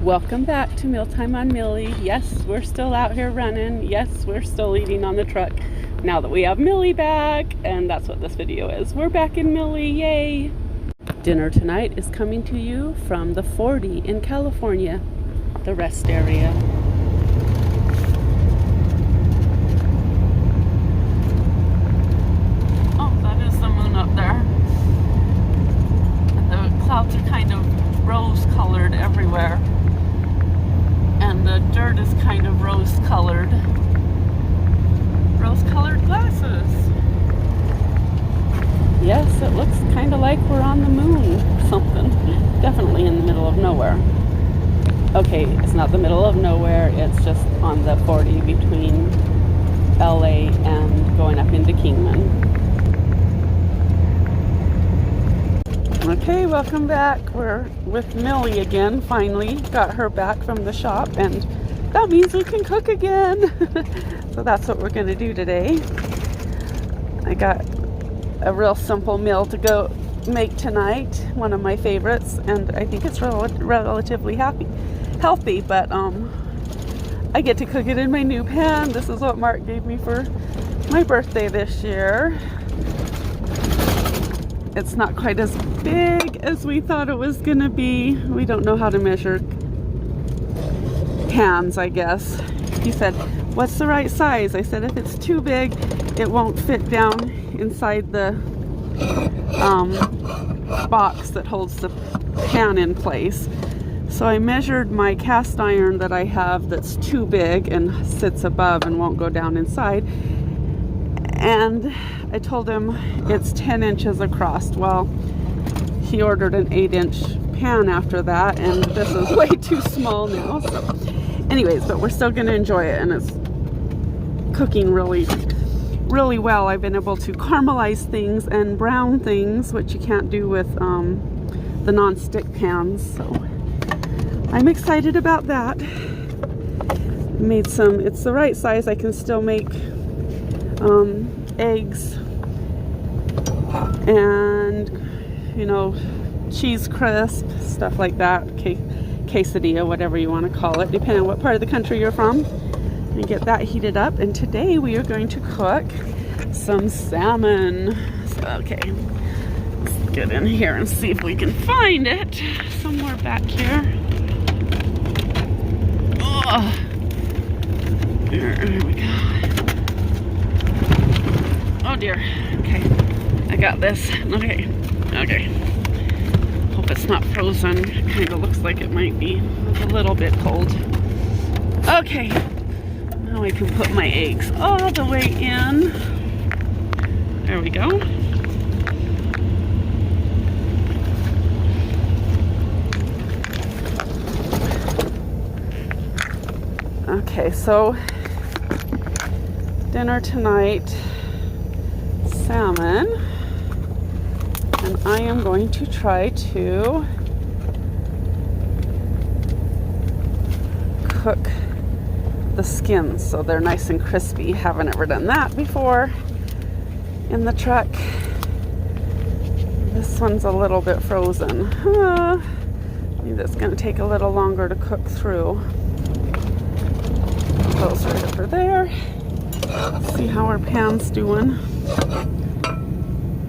Welcome back to Mealtime on Millie. Yes, we're still out here running. Yes, we're still eating on the truck now that we have Millie back, and that's what this video is. We're back in Millie, yay! Dinner tonight is coming to you from the 40 in California, the rest area. Oh, that is the moon up there. The clouds are kind of rose-colored everywhere. And the dirt is kind of rose-colored. Rose-colored glasses. Yes, it looks kind of like we're on the moon or something. Definitely in the middle of nowhere. Okay, it's not the middle of nowhere. It's just on the 40 between LA and going up into Kingman. Okay, welcome back. We're with Millie again, finally. Got her back from the shop, and that means we can cook again. So that's what we're going to do today. I got a real simple meal to go make tonight, one of my favorites, and I think it's relatively healthy, but I get to cook it in my new pan. This is what Mark gave me for my birthday this year. It's not quite as big as we thought it was gonna be. We don't know how to measure pans, I guess. He said, what's the right size? I said, if it's too big, it won't fit down inside the box that holds the pan in place. So I measured my cast iron that I have that's too big and sits above and won't go down inside. And I told him it's 10 inches across. Well, he ordered an 8-inch pan after that, and this is way too small now. So anyways, but we're still going to enjoy it, and it's cooking really, really well. I've been able to caramelize things and brown things, which you can't do with the non-stick pans. So I'm excited about that. Made some, it's the right size. I can still make eggs and, you know, cheese crisp, stuff like that, quesadilla, whatever you want to call it, depending on what part of the country you're from, and get that heated up. And today we are going to cook some salmon. So, okay, let's get in here and see if we can find it somewhere back here. Oh, here we go. Oh dear. Okay. I got this. Okay. Hope it's not frozen. It kind of looks like it might be. It's a little bit cold. Okay. Now I can put my eggs all the way in. There we go. Okay, so dinner tonight. Salmon, and I am going to try to cook the skins so they're nice and crispy. Haven't ever done that before in the truck. This one's a little bit frozen. Maybe that's going to take a little longer to cook through. Those right over there. Let's see how our pan's doing.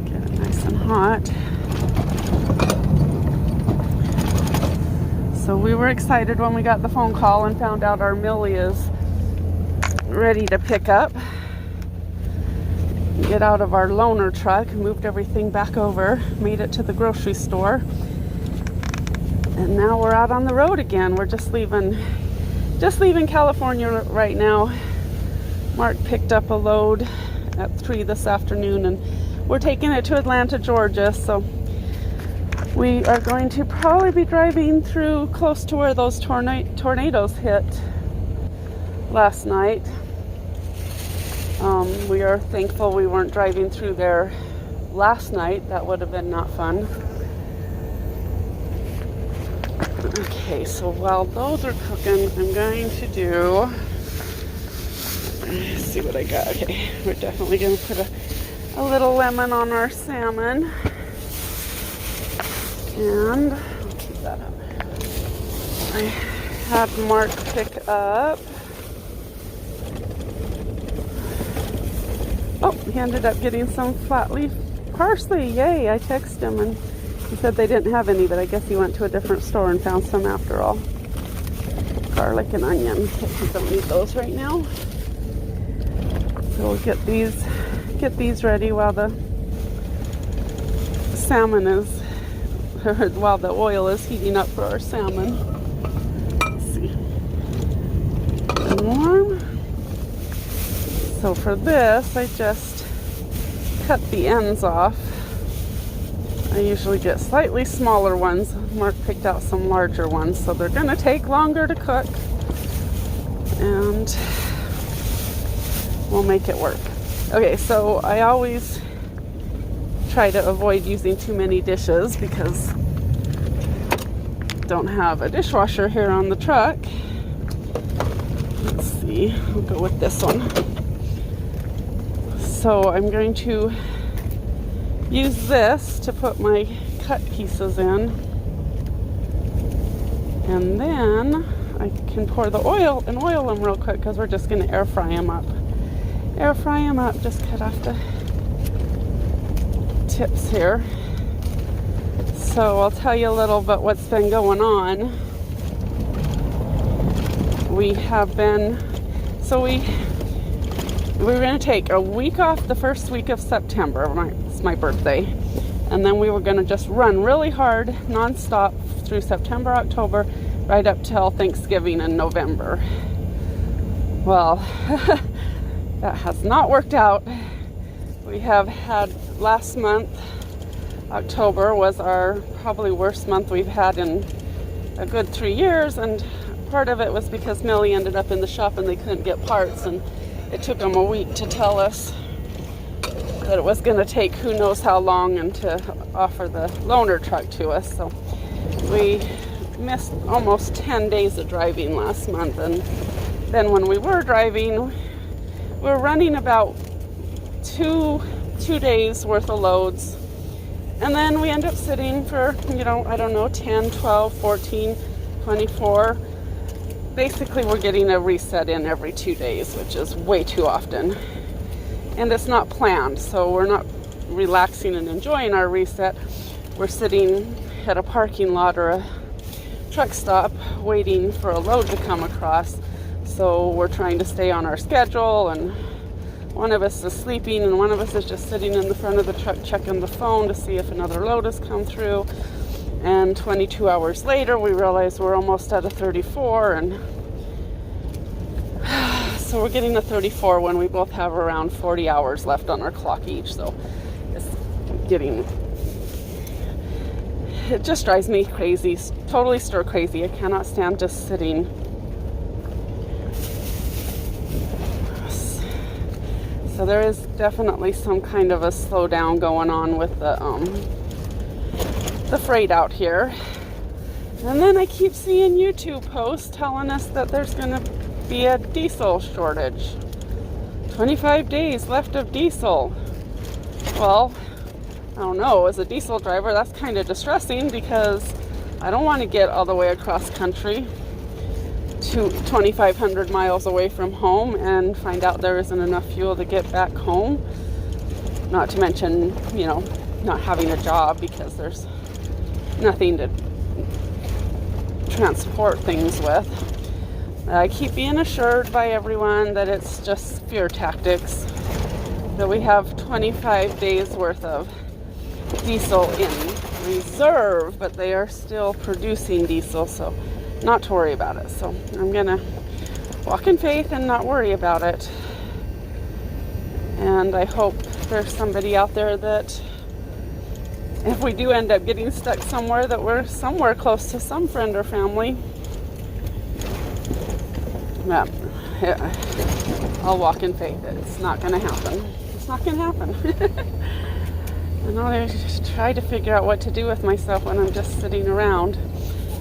Get it nice and hot. So we were excited when we got the phone call and found out our Millie is ready to pick up. Get out of our loaner truck, moved everything back over, made it to the grocery store. And now we're out on the road again. We're just leaving California right now. Mark picked up a load at 3 this afternoon, and we're taking it to Atlanta, Georgia. So we are going to probably be driving through close to where those tornadoes hit last night. We are thankful we weren't driving through there last night. That would have been not fun. Okay, so while those are cooking, I'm going to do, let's see what I got. Okay, we're definitely going to put a little lemon on our salmon. And I'll keep that up. had Mark pick up. Oh, he ended up getting some flat leaf parsley. Yay, I texted him and he said they didn't have any, but I guess he went to a different store and found some after all. Garlic and onion. We don't need those right now. So we'll get these ready while the salmon is, while the oil is heating up for our salmon. Let's see. And warm. So for this, I just cut the ends off. I usually get slightly smaller ones. Mark picked out some larger ones, so they're gonna take longer to cook. And we'll make it work. Okay, so I always try to avoid using too many dishes because I don't have a dishwasher here on the truck. Let's see, I'll go with this one. So I'm going to use this to put my cut pieces in. And then I can pour the oil and oil them real quick because we're just going to air fry them up. Air fry them up, just cut off the tips here. So I'll tell you a little bit what's been going on. We have been, we're going to take a week off the first week of September. It's my birthday. And then we were going to just run really hard, nonstop through September, October, right up till Thanksgiving in November. Well, that has not worked out. We have had last month, October was our probably worst month we've had in a good 3 years. And part of it was because Millie ended up in the shop and they couldn't get parts. And it took them a week to tell us that it was going to take who knows how long and to offer the loaner truck to us. So we missed almost 10 days of driving last month. And then when we were driving, we were running about two days worth of loads. And then we end up sitting for, I don't know, 10, 12, 14, 24. Basically, we're getting a reset in every 2 days, which is way too often. And it's not planned, so we're not relaxing and enjoying our reset. We're sitting at a parking lot or a truck stop waiting for a load to come across. So we're trying to stay on our schedule, and one of us is sleeping and one of us is just sitting in the front of the truck checking the phone to see if another load has come through. And 22 hours later, we realize we're almost at a 34, and so we're getting a 34 when we both have around 40 hours left on our clock each. So it just drives me crazy, totally stir crazy. I cannot stand just sitting. So there is definitely some kind of a slowdown going on with the freight out here. And then I keep seeing YouTube posts telling us that there's going to be a diesel shortage. 25 days left of diesel. Well, I don't know, as a diesel driver, that's kind of distressing because I don't want to get all the way across country to 2,500 miles away from home and find out there isn't enough fuel to get back home. Not to mention, not having a job because there's nothing to transport things with. I keep being assured by everyone that it's just fear tactics, that we have 25 days worth of diesel in reserve, but they are still producing diesel, so not to worry about it. So I'm gonna walk in faith and not worry about it. And I hope there's somebody out there that, if we do end up getting stuck somewhere, that we're somewhere close to some friend or family. Yeah, I'll walk in faith. It's not going to happen. It's not going to happen. And I just try to figure out what to do with myself when I'm just sitting around.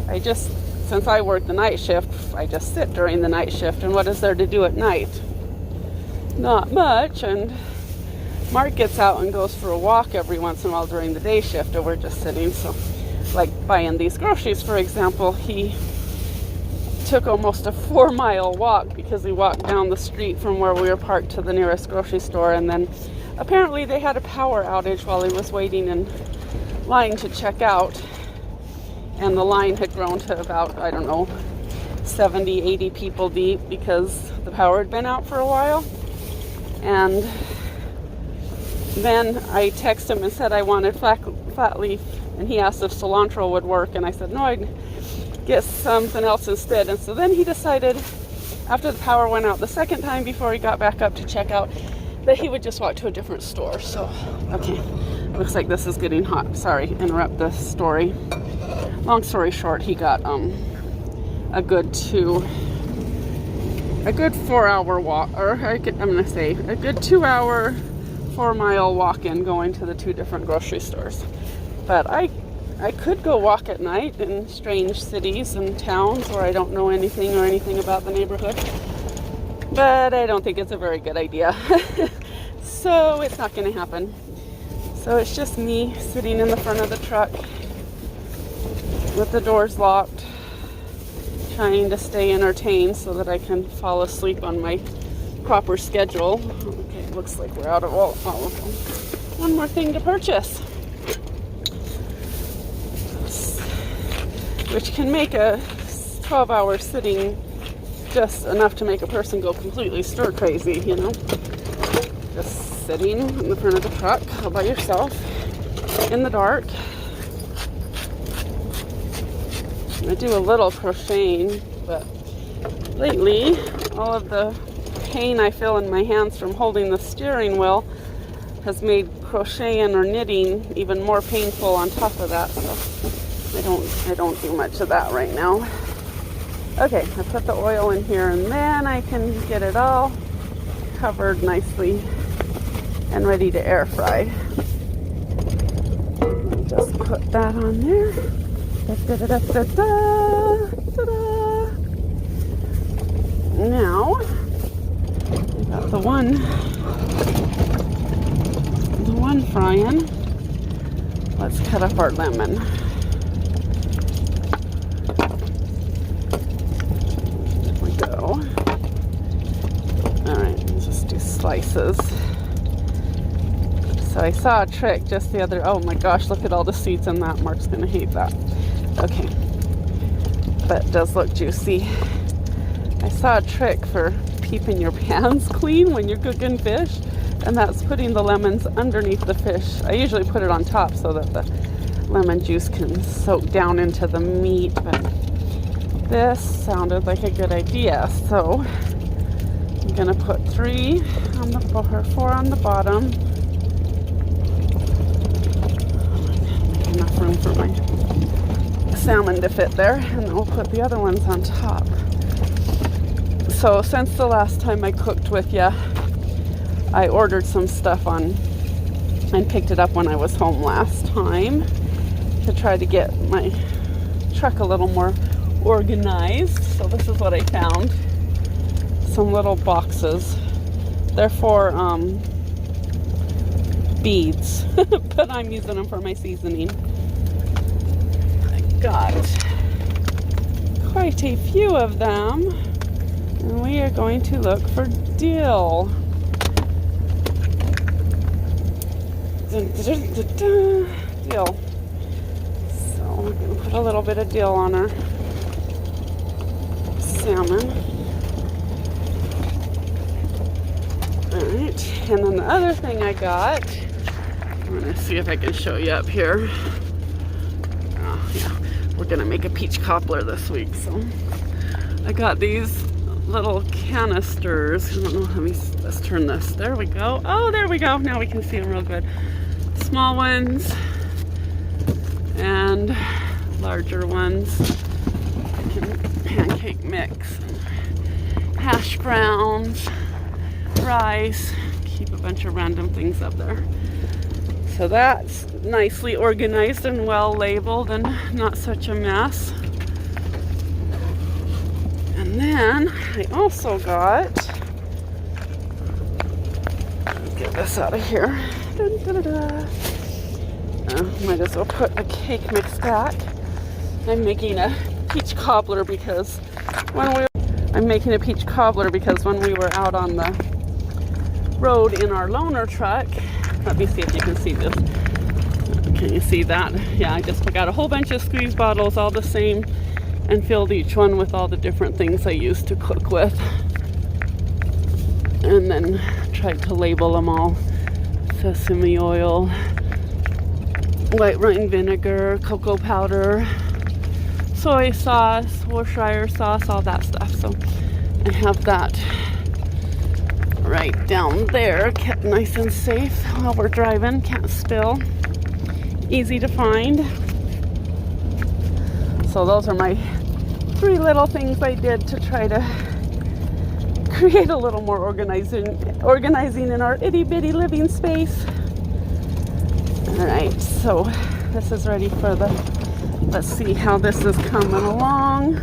Since I work the night shift, I just sit during the night shift. And what is there to do at night? Not much. And Mark gets out and goes for a walk every once in a while during the day shift, and we're just sitting. So, like buying these groceries, for example, he took almost a 4-mile walk because we walked down the street from where we were parked to the nearest grocery store, and then apparently they had a power outage while he was waiting in line to check out, and the line had grown to about, I don't know, 70, 80 people deep because the power had been out for a while. And then I texted him and said I wanted flat leaf, and he asked if cilantro would work, and I said no, I'd get something else instead. And so then he decided, after the power went out the second time before he got back up to check out, that he would just walk to a different store. So, okay, looks like this is getting hot. Sorry, interrupt the story. Long story short, he got a good 4-hour walk, or I'm gonna say a good 2-hour, 4-mile walk-in going to the 2 different grocery stores. But I could go walk at night in strange cities and towns where I don't know anything about the neighborhood. But I don't think it's a very good idea. So it's not going to happen. So it's just me sitting in the front of the truck with the doors locked, trying to stay entertained so that I can fall asleep on my proper schedule. Okay, it looks like we're out of all of them. One more thing to purchase, which can make a 12-hour sitting just enough to make a person go completely stir crazy, you know. Just sitting in the front of the truck all by yourself in the dark. I do a little crocheting, but lately all of the pain I feel in my hands from holding the steering wheel has made crocheting or knitting even more painful on top of that. So I don't do much of that right now. Okay, I put the oil in here, and then I can get it all covered nicely and ready to air fry. Just put that on there. Da-da-da-da-da-da. Now, we got the one frying. Let's cut up our lemon. Slices. So I saw a trick just the other, oh my gosh, look at all the seeds in that. Mark's gonna hate that. Okay, but it does look juicy. I saw a trick for keeping your pans clean when you're cooking fish, and that's putting the lemons underneath the fish. I usually put it on top so that the lemon juice can soak down into the meat, but this sounded like a good idea. So I'm gonna put 3 on the or 4 on the bottom. Enough room for my salmon to fit there, and then we'll put the other ones on top. So since the last time I cooked with you, I ordered some stuff on and picked it up when I was home last time to try to get my truck a little more organized. So this is what I found. Some little boxes. They're for beads, but I'm using them for my seasoning. I got quite a few of them, and we are going to look for dill. Dill. So we're going to put a little bit of dill on our salmon. Alright, and then the other thing I got, I'm going to see if I can show you up here. Oh, yeah, we're going to make a peach cobbler this week. So I got these little canisters. I don't know, let's turn this. There we go. Oh, there we go. Now we can see them real good. Small ones and larger ones. I can pancake mix, hash browns, rice, keep a bunch of random things up there. So that's nicely organized and well labeled and not such a mess. And then I also got, let's get this out of here. Dun, dun, dun, dun. Might as well put the cake mix back. I'm making a peach cobbler because when we were out on the road in our loaner truck, let me see if you can see this. Can you see that? Yeah, I just got a whole bunch of squeeze bottles, all the same, and filled each one with all the different things I used to cook with. And then tried to label them all. Sesame oil, white wine vinegar, cocoa powder, soy sauce, Worcestershire sauce, all that stuff. So I have that right down there, kept nice and safe while we're driving, can't spill, easy to find. So those are my 3 little things I did to try to create a little more organizing in our itty-bitty living space. All right, so this is ready for the, let's see how this is coming along.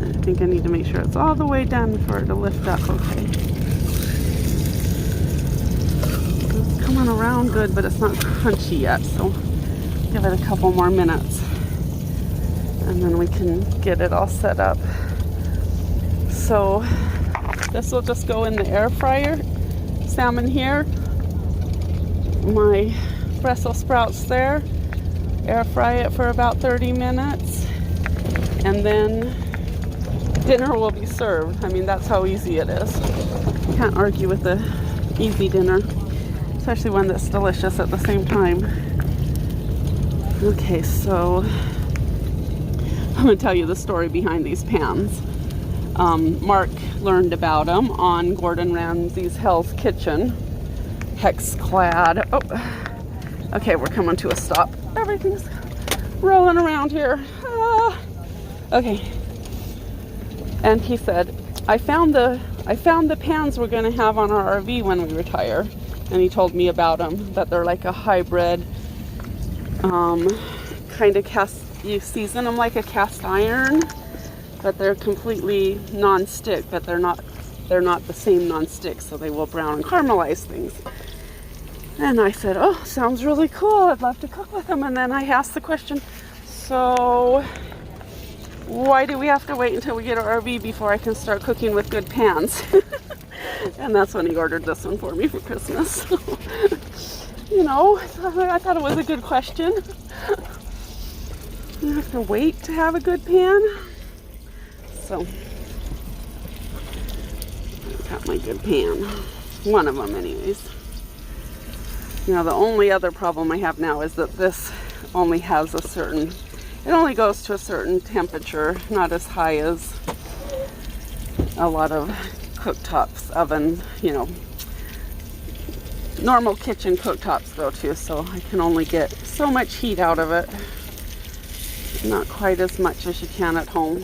I think I need to make sure it's all the way done for it to lift up. Okay. It's coming around good, but it's not crunchy yet, so give it a couple more minutes. And then we can get it all set up. So this will just go in the air fryer. Salmon here. My Brussels sprouts there. Air fry it for about 30 minutes. And then dinner will be served. I mean, that's how easy it is. Can't argue with the easy dinner, especially one that's delicious at the same time. Okay, so I'm going to tell you the story behind these pans. Mark learned about them on Gordon Ramsay's Hell's Kitchen. Hex-clad. Oh, okay, we're coming to a stop. Everything's rolling around here. Okay. And he said, I found the pans we're going to have on our RV when we retire. And he told me about them, that they're like a hybrid kind of cast. You season them like a cast iron, but they're completely non-stick, but they're not the same non-stick, so they will brown and caramelize things. And I said, oh, sounds really cool. I'd love to cook with them. And then I asked the question, so why do we have to wait until we get our RV before I can start cooking with good pans? And that's when he ordered this one for me for Christmas. You know, I thought it was a good question. You have to wait to have a good pan. So, I got my good pan. One of them anyways. You know, the only other problem I have now is that this only has it only goes to a certain temperature, not as high as a lot of cooktops, oven, you know, normal kitchen cooktops go to, so I can only get so much heat out of it. Not quite as much as you can at home.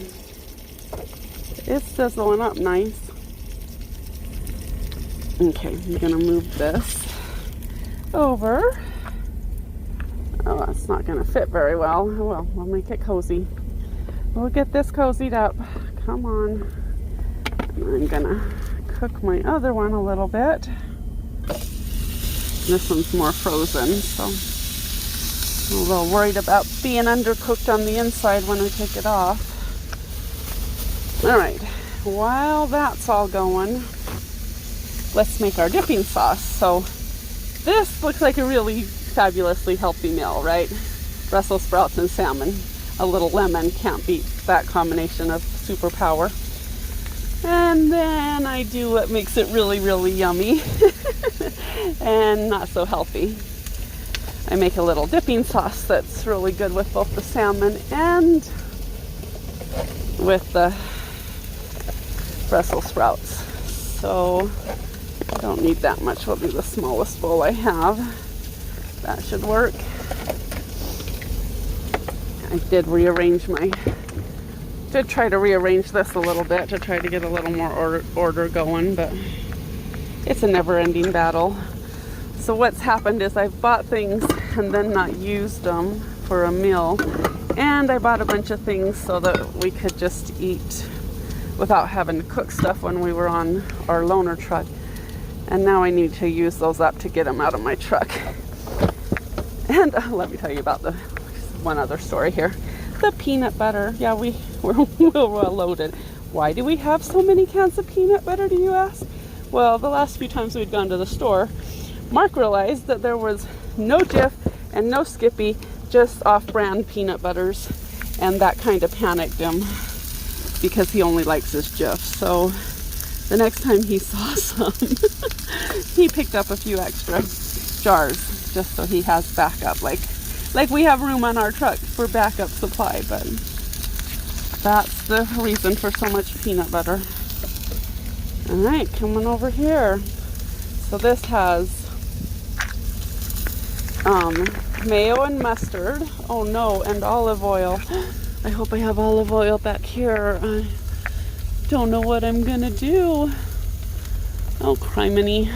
It's sizzling up nice. Okay, I'm gonna move this over. Oh, it's not gonna fit very well. Oh well, we'll make it cozy. We'll get this cozied up. Come on. And I'm gonna cook my other one a little bit. This one's more frozen, so I'm a little worried about being undercooked on the inside when we take it off. All right, while that's all going, let's make our dipping sauce. So this looks like a really fabulously healthy meal, right? Brussels sprouts and salmon. A little lemon, can't beat that combination of superpower. And then I do what makes it really, really yummy and not so healthy. I make a little dipping sauce that's really good with both the salmon and with the Brussels sprouts. So I don't need that much. Will be the smallest bowl I have. That should work. I did try to rearrange this a little bit to try to get a little more order going, but it's a never-ending battle. So what's happened is I've bought things and then not used them for a meal, and I bought a bunch of things so that we could just eat without having to cook stuff when we were on our loaner truck, and now I need to use those up to get them out of my truck. And let me tell you about the one other story here. The peanut butter. Yeah, we're well loaded. Why do we have so many cans of peanut butter, do you ask? Well, the last few times we'd gone to the store, Mark realized that there was no Jif and no Skippy, just off-brand peanut butters, and that kind of panicked him because he only likes his Jif. So the next time he saw some, he picked up a few extra jars just so he has backup. Like we have room on our truck for backup supply, but that's the reason for so much peanut butter. All right, coming over here. So this has mayo and mustard. Oh no, and olive oil. I hope I have olive oil back here. I don't know what I'm gonna do. Oh, criminy.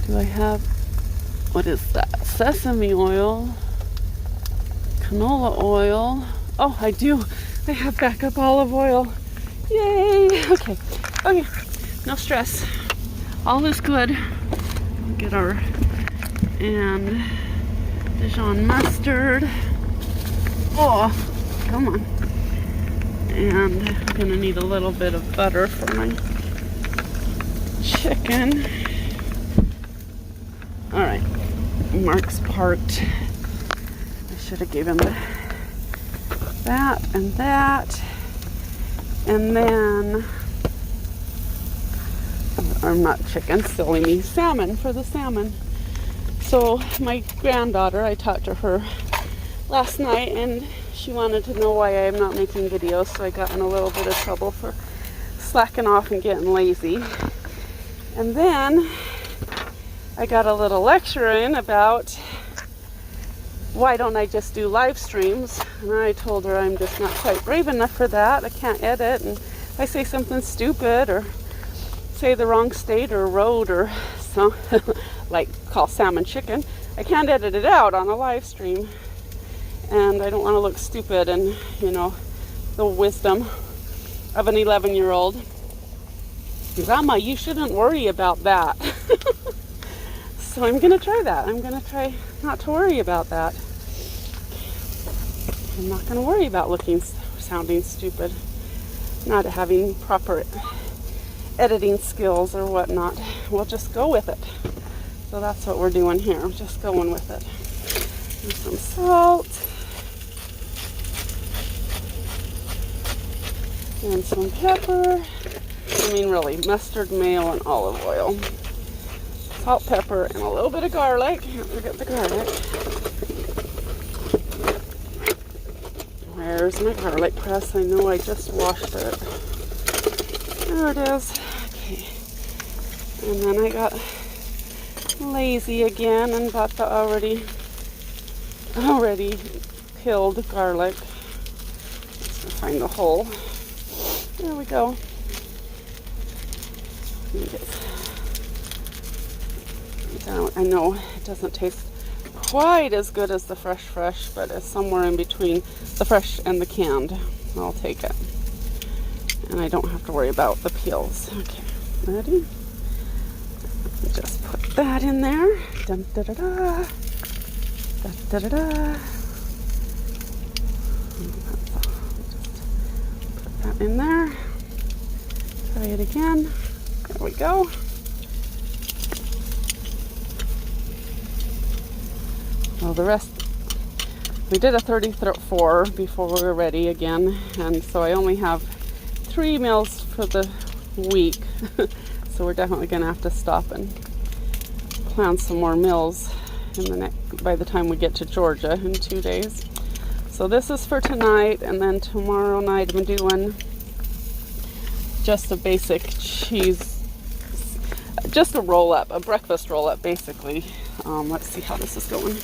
Do I have, what is that? Sesame oil, canola oil. Oh, I do. I have backup olive oil. Yay! Okay, no stress. All is good. Get our, and Dijon mustard. Oh, come on. And I'm gonna need a little bit of butter for my chicken. All right, Mark's parked. I should have given him that and that. And then, or not chicken, silly me, salmon for the salmon. So my granddaughter, I talked to her last night and she wanted to know why I'm not making videos, so I got in a little bit of trouble for slacking off and getting lazy. And then I got a little lecture in about why don't I just do live streams, and I told her I'm just not quite brave enough for that. I can't edit, and if I say something stupid or say the wrong state or road or so, like call salmon chicken, I can't edit it out on a live stream. And I don't want to look stupid and, you know, the wisdom of an 11-year-old. Grandma, you shouldn't worry about that. So I'm going to try that. I'm going to try not to worry about that. I'm not going to worry about sounding stupid, not having proper editing skills or whatnot. We'll just go with it. So that's what we're doing here. I'm just going with it. And some salt. And some pepper. I mean, really, mustard, mayo, and olive oil. Salt, pepper, and a little bit of garlic. Can't forget the garlic. Where's my garlic press? I know I just washed it. There it is. Okay. And then I got lazy again and got the already peeled garlic. Let's find the hole. There we go. I know it doesn't taste quite as good as the fresh, but it's somewhere in between the fresh and the canned. I'll take it. And I don't have to worry about the peels. Okay, ready? Just put that in there. Dun, da, da, da. Da, da, da, da. Just put that in there. Try it again. There we go. Well, the rest, we did a 34 before we were ready again, and so I only have 3 meals for the week. So we're definitely going to have to stop and plan some more meals by the time we get to Georgia in 2 days. So this is for tonight, and then tomorrow night I'm doing just a basic cheese, just a roll-up, a breakfast roll-up basically. Let's see how this is going.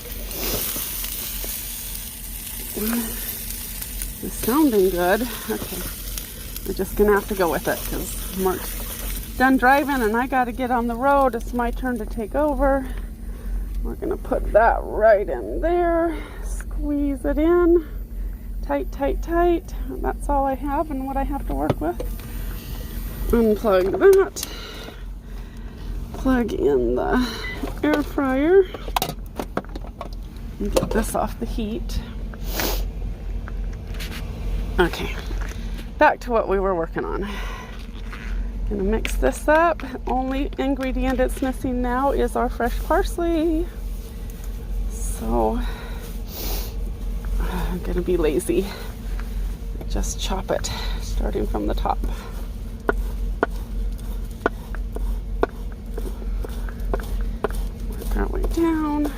It's sounding good. Okay, we're just gonna have to go with it because Mark's done driving and I gotta get on the road. It's my turn to take over. We're gonna put that right in there, squeeze it in, tight, tight, tight. That's all I have and what I have to work with. Unplug that, plug in the air fryer. and get this off the heat. Okay, back to what we were working on. Gonna mix this up. Only ingredient it's missing now is our fresh parsley. So I'm gonna be lazy. Just chop it, starting from the top. Work our way down.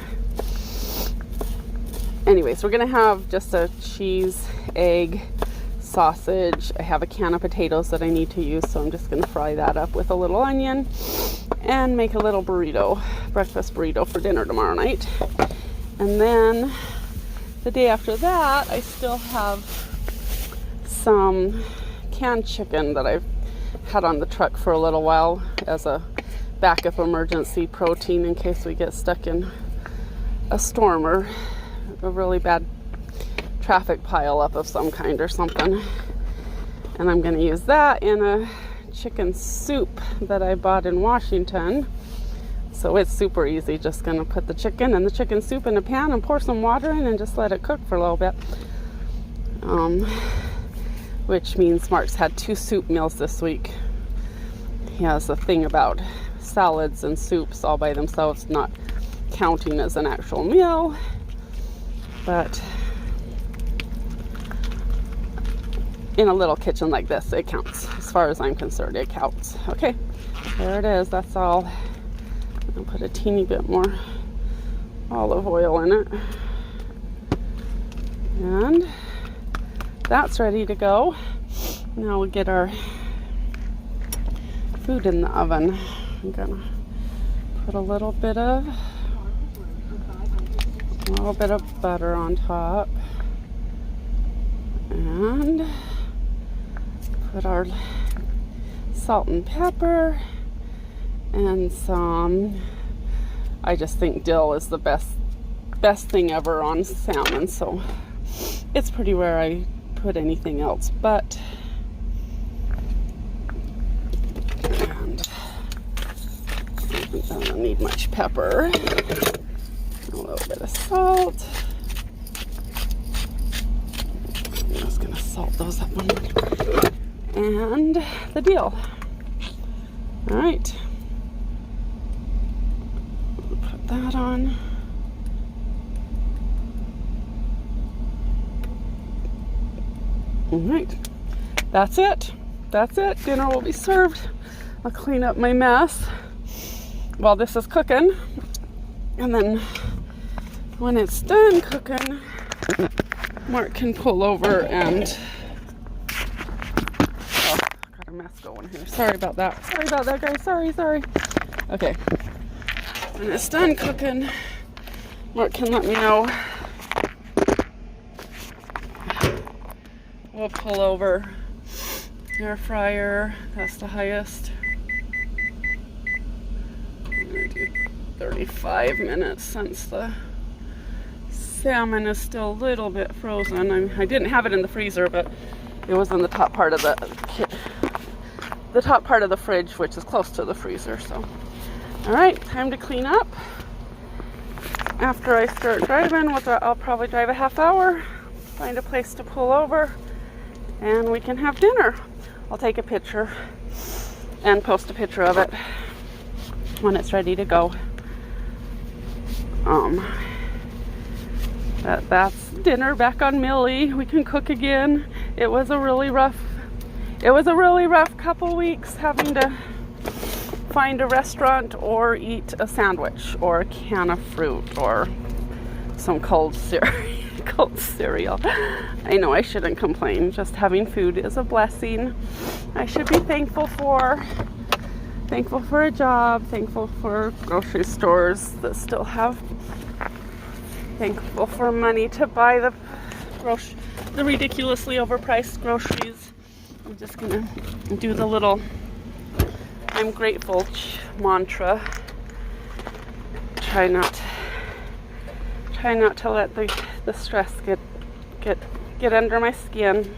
Anyways, we're gonna have just a cheese, egg, sausage. I have a can of potatoes that I need to use, so I'm just gonna fry that up with a little onion and make a little burrito, breakfast burrito for dinner tomorrow night. And then the day after that, I still have some canned chicken that I've had on the truck for a little while as a backup emergency protein in case we get stuck in a storm or a really bad traffic pile up of some kind or something. And I'm going to use that in a chicken soup that I bought in Washington. So it's super easy. Just going to put the chicken and the chicken soup in a pan and pour some water in and just let it cook for a little bit. Which means Mark's had 2 soup meals this week. He has a thing about salads and soups all by themselves, not counting as an actual meal. But in a little kitchen like this, it counts. As far as I'm concerned, it counts. Okay, there it is. That's all. I'll put a teeny bit more olive oil in it. And that's ready to go. Now we'll get our food in the oven. I'm gonna put a little bit of butter on top and put our salt and pepper and some, I just think dill is the best thing ever on salmon, so it's pretty rare I put anything else, but and I don't need much pepper, a little bit of salt. I'm just gonna salt those up one more. And the dill. All right, put that on. All right, that's it. That's it. Dinner will be served. I'll clean up my mess while this is cooking. And then when it's done cooking, Mark can pull over and... Oh, got a mess going here. Sorry about that. Sorry about that, guys. Sorry. Okay. When it's done cooking, Mark can let me know. We'll pull over. Air fryer, that's the highest. I'm gonna do 35 minutes since the salmon is still a little bit frozen. I didn't have it in the freezer, but it was in the top part of the top part of the fridge, which is close to the freezer. So, all right, time to clean up. After I start driving, I'll probably drive a half hour, find a place to pull over, and we can have dinner. I'll take a picture and post a picture of it when it's ready to go. That's dinner back on Millie. We can cook again. It was a really rough couple weeks having to find a restaurant or eat a sandwich or a can of fruit or some cold cereal. I know I shouldn't complain. Just having food is a blessing. I should be thankful for a job, thankful for grocery stores that still have, thankful for money to buy the ridiculously overpriced groceries. I'm just gonna do the little I'm grateful mantra. Try not to let the stress get under my skin.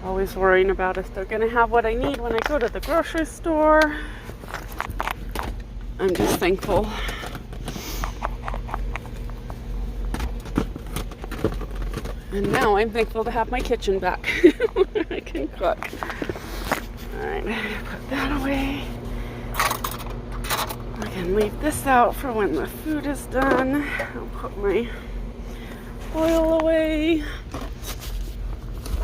Always worrying about if they're gonna have what I need when I go to the grocery store. I'm just thankful And now I'm thankful to have my kitchen back. I can cook. Alright, put that away. I can leave this out for when the food is done. I'll put my oil away.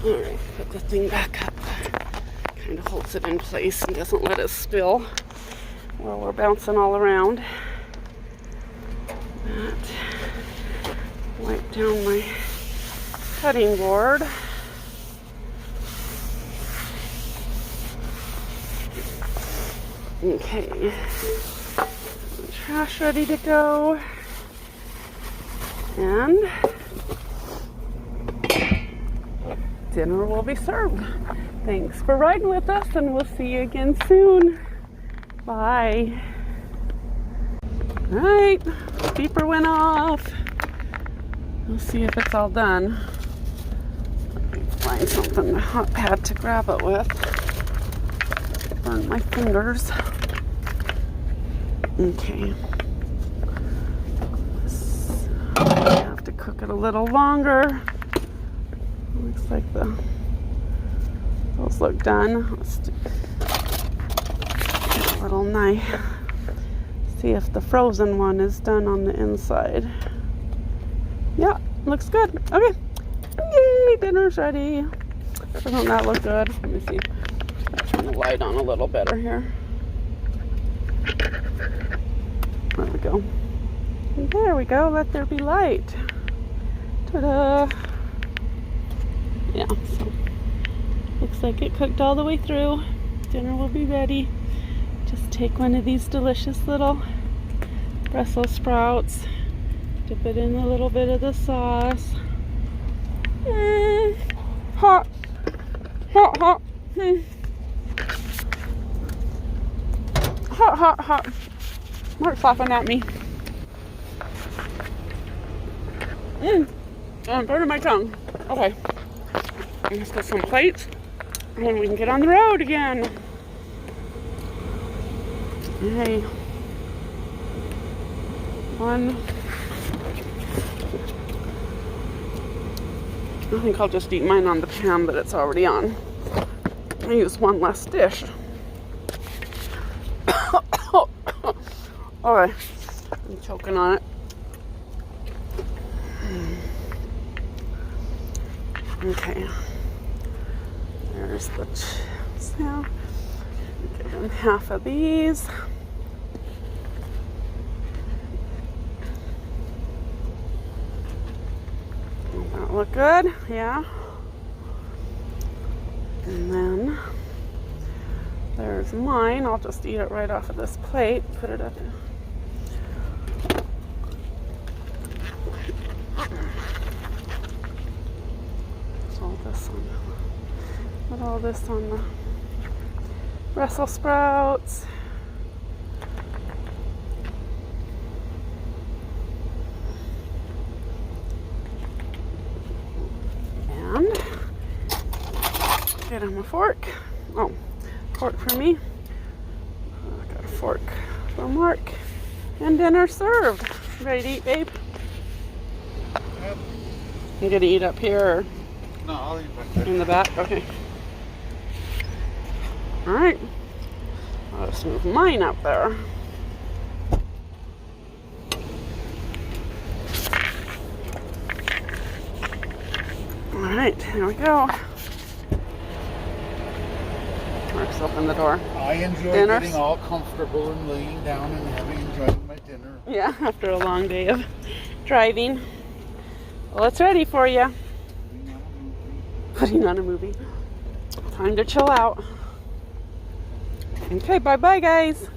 Alright, put the thing back up. Kind of holds it in place and doesn't let it spill while we're bouncing all around. That. Wipe down my cutting board. Okay. Trash ready to go. And dinner will be served. Thanks for riding with us, and we'll see you again soon. Bye. Alright, beeper went off. We'll see if it's all done. Let me find something, a hot pad to grab it with. Burn my fingers. Okay. I have to cook it a little longer. Looks like those look done. Let's do a little knife. See if the frozen one is done on the inside. Yeah, looks good. Okay. Yay, dinner's ready. Doesn't that look good? Let me see. Turn the light on a little better here. There we go. There we go. Let there be light. Ta-da! Yeah, so looks like it cooked all the way through. Dinner will be ready. Just take one of these delicious little Brussels sprouts, dip it in a little bit of the sauce. Hot, hot, hot. Hot, hot, hot. Mark's laughing at me. I'm burning my tongue. Okay. Let's get some plates and then we can get on the road again. Hey. One. I think I'll just eat mine on the pan that it's already on. I use one less dish. Alright. I'm choking on it. Okay. There's the chips now. Give them half of these. Does that look good? Yeah. And then there's mine. I'll just eat it right off of this plate. Put it up. Put all this on the Brussels sprouts. And get him a fork. Oh, fork for me. I got a fork for Mark. And dinner served. Ready to eat, babe? Yep. You gonna eat up here? Or? No, I'll eat back there. In the back? Okay. Alright. I'll just move mine up there. Alright, here we go. Mark's open the door. I enjoy getting all comfortable and laying down and enjoying my dinner. Yeah, after a long day of driving. Well, it's ready for you. Putting on a movie. Time to chill out. Okay, bye-bye, guys.